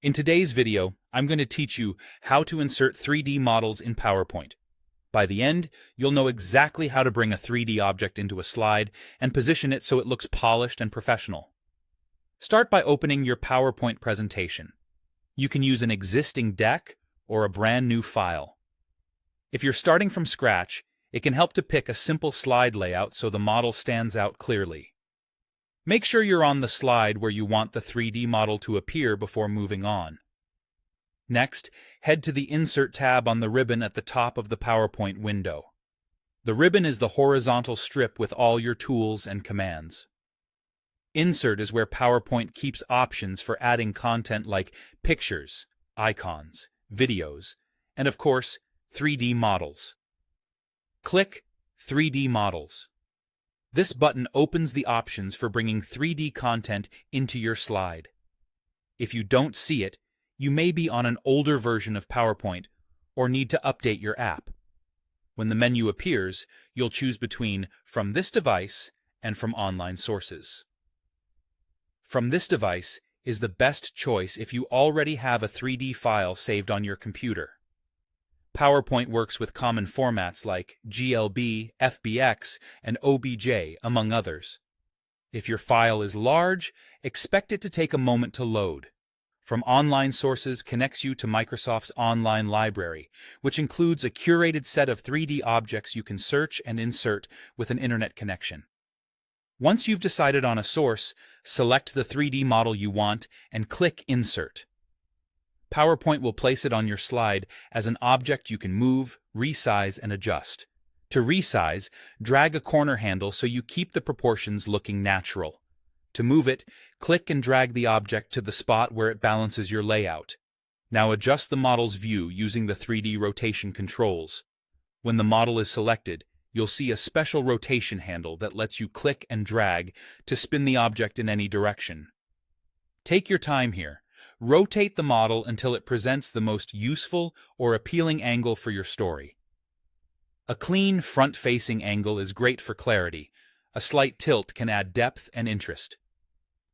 In today's video, I'm going to teach you how to insert 3D models in PowerPoint. By the end, you'll know exactly how to bring a 3D object into a slide and position it so it looks polished and professional. Start by opening your PowerPoint presentation. You can use an existing deck or a brand new file. If you're starting from scratch, it can help to pick a simple slide layout so the model stands out clearly. Make sure you're on the slide where you want the 3D model to appear before moving on. Next, head to the Insert tab on the ribbon at the top of the PowerPoint window. The ribbon is the horizontal strip with all your tools and commands. Insert is where PowerPoint keeps options for adding content like pictures, icons, videos, and of course, 3D models. Click 3D Models. This button opens the options for bringing 3D content into your slide. If you don't see it, you may be on an older version of PowerPoint or need to update your app. When the menu appears, you'll choose between From this device and From online sources. From this device is the best choice if you already have a 3D file saved on your computer. PowerPoint works with common formats like GLB, FBX, and OBJ, among others. If your file is large, expect it to take a moment to load. From Online Sources connects you to Microsoft's online library, which includes a curated set of 3D objects you can search and insert with an internet connection. Once you've decided on a source, select the 3D model you want and click Insert. PowerPoint will place it on your slide as an object you can move, resize, and adjust. To resize, drag a corner handle so you keep the proportions looking natural. To move it, click and drag the object to the spot where it balances your layout. Now adjust the model's view using the 3D rotation controls. When the model is selected, you'll see a special rotation handle that lets you click and drag to spin the object in any direction. Take your time here. Rotate the model until it presents the most useful or appealing angle for your story. A clean front-facing angle is great for clarity. A slight tilt can add depth and interest.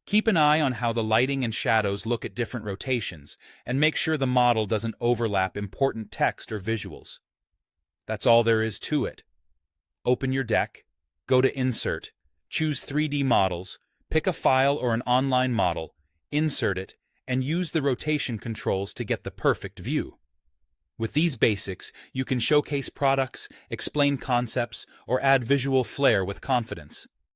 Keep an eye on how the lighting and shadows look at different rotations, and make sure the model doesn't overlap important text or visuals. That's all there is to it. Open your deck, go to Insert, choose 3D Models, pick a file or an online model, insert it, and use the rotation controls to get the perfect view. With these basics, you can showcase products, explain concepts, or add visual flair with confidence.